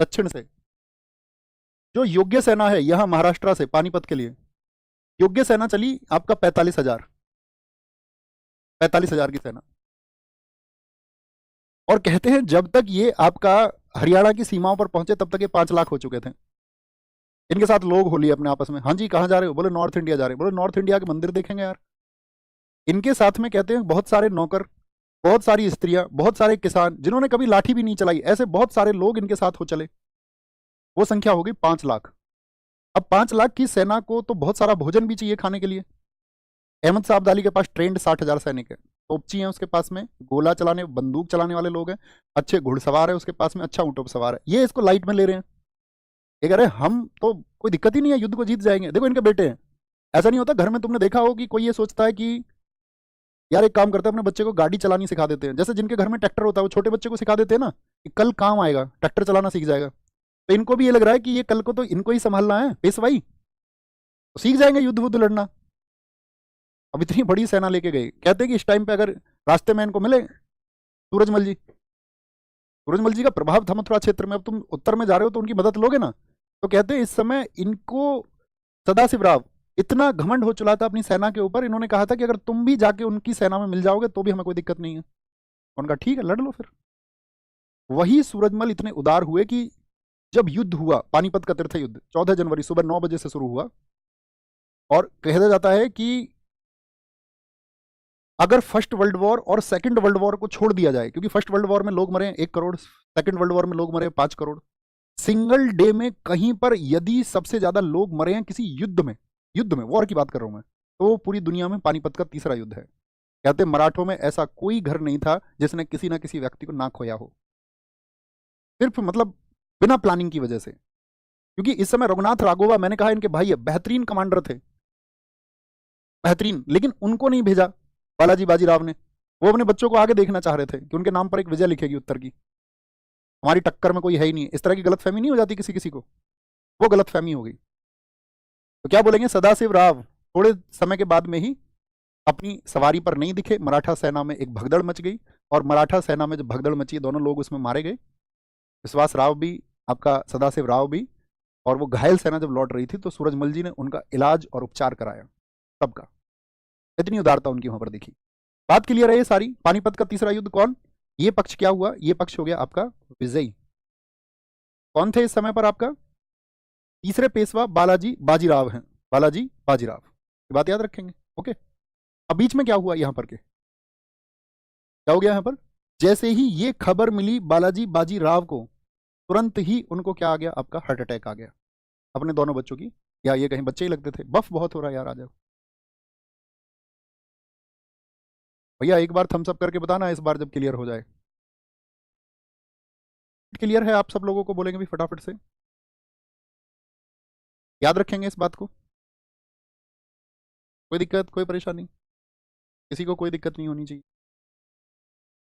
दक्षिण से। जो योग्य सेना है यहां महाराष्ट्र से पानीपत के लिए, योग्य सेना चली आपका 45,000, 45,000 की सेना। और कहते हैं जब तक ये आपका हरियाणा की सीमाओं पर पहुंचे तब तक ये 5 लाख हो चुके थे। इनके साथ लोग होली अपने आपस में, हाँ जी कहाँ जा रहे हो, बोले नॉर्थ इंडिया जा रहे हो, बोले नॉर्थ इंडिया के मंदिर देखेंगे यार। इनके साथ में कहते हैं बहुत सारे नौकर, बहुत सारी स्त्रियां, बहुत सारे किसान जिन्होंने कभी लाठी भी नहीं चलाई, ऐसे बहुत सारे लोग इनके साथ हो चले। वो संख्या हो गई 5 लाख। अब 5 लाख की सेना को तो बहुत सारा भोजन भी चाहिए खाने के लिए। अहमद साहब अब्दाली के पास ट्रेंड 60,000 सैनिक है, तोपची है उसके पास में, गोला चलाने बंदूक चलाने वाले लोग हैं, अच्छे घुड़सवार है उसके पास में, अच्छा ऊँटों पर सवार है। ये इसको लाइट में ले रहे हैं। ये कह रहे हैं हम तो कोई दिक्कत ही नहीं है, युद्ध को जीत जाएंगे। देखो इनके बेटे हैं। ऐसा नहीं होता घर में, तुमने देखा हो कि कोई ये सोचता है कि यार एक काम करते हैं अपने बच्चे को गाड़ी चलानी सिखा देते हैं। जैसे जिनके घर में ट्रैक्टर होता है वो छोटे बच्चे को सिखा देते हैं ना कि कल काम आएगा, ट्रैक्टर चलाना सीख जाएगा। तो इनको भी ये लग रहा है कि ये कल को तो इनको ही संभालना है पेशवाई, तो सीख जाएंगे युद्ध वुद्ध लड़ना। अब इतनी बड़ी सेना लेके गए, कहते हैं कि इस टाइम पे अगर रास्ते में इनको मिले सूरजमल जी, सूरजमल जी का प्रभाव था मथुरा क्षेत्र में, अब तुम उत्तर में जा रहे हो तो उनकी मदद लोगे ना। तो कहते हैं इस समय इनको सदाशिव राव इतना घमंड हो चला था अपनी सेना के ऊपर, इन्होंने कहा था कि अगर तुम भी जाके उनकी सेना में मिल जाओगे तो भी हमें कोई दिक्कत नहीं है। उनका ठीक है लड़ लो फिर। वही सूरजमल इतने उदार हुए कि जब युद्ध हुआ, पानीपत का तीर्थ युद्ध 14 जनवरी सुबह 9 बजे से शुरू हुआ, और कहा जाता है कि अगर फर्स्ट वर्ल्ड वॉर और सेकंड वर्ल्ड वॉर को छोड़ दिया जाए, क्योंकि फर्स्ट वर्ल्ड वॉर में लोग मरे 1 करोड़, सेकंड वर्ल्ड वॉर में लोग मरे 5 करोड़, सिंगल डे में कहीं पर यदि सबसे ज्यादा लोग मरे हैं किसी युद्ध में, युद्ध में वॉर की बात कर रहा हूं मैं, तो पूरी दुनिया में पानीपत का तीसरा युद्ध है। कहते हैं मराठों में ऐसा कोई घर नहीं था जिसने किसी ना किसी व्यक्ति को ना खोया हो, सिर्फ मतलब बिना प्लानिंग की वजह से। क्योंकि इस समय रघुनाथ राघोवा, मैंने कहा इनके भाई है, बेहतरीन कमांडर थे, बेहतरीन, लेकिन उनको नहीं भेजा बालाजी बाजीराव ने। वो अपने बच्चों को आगे देखना चाह रहे थे कि उनके नाम पर एक विजय लिखेगी उत्तर की, हमारी टक्कर में कोई है ही नहीं। इस तरह की गलतफहमी नहीं हो जाती किसी किसी को, वो गलतफहमी हो गई। तो क्या बोलेंगे, सदाशिव राव थोड़े समय के बाद में ही अपनी सवारी पर नहीं दिखे, मराठा सेना में एक भगदड़ मच गई, और मराठा सेना में जब भगदड़ मची दोनों लोग उसमें मारे गए, विश्वास राव भी, आपका सदाशिव राव भी। और वो घायल सेना जब लौट रही थी तो सूरजमल जी ने उनका इलाज और उपचार कराया सबका। इतनी उदारता उनकी वहां पर देखी। बात क्लियर है ये सारी। पानीपत का तीसरा युद्ध कौन, ये पक्ष क्या हुआ, ये पक्ष हो गया आपका विजयी। कौन थे इस समय पर आपका तीसरे पेशवा, बालाजी बाजीराव हैं, बालाजी बाजीराव, ये बात याद रखेंगे। ओके। अब बीच में क्या हुआ यहां पर के, क्या हो गया यहां पर, जैसे ही ये खबर मिली बालाजी बाजीराव को, तुरंत ही उनको क्या आ गया, आपका हार्ट अटैक आ गया अपने दोनों बच्चों की। या ये कहीं बच्चे ही लगते थे, बफ बहुत हो रहा है यार, आ जाओ भैया एक बार थम्स अप करके बताना इस बार जब क्लियर हो जाए। क्लियर है आप सब लोगों को, बोलेंगे भी फटाफट से, याद रखेंगे इस बात को। कोई दिक्कत कोई परेशानी, किसी को कोई दिक्कत नहीं होनी चाहिए।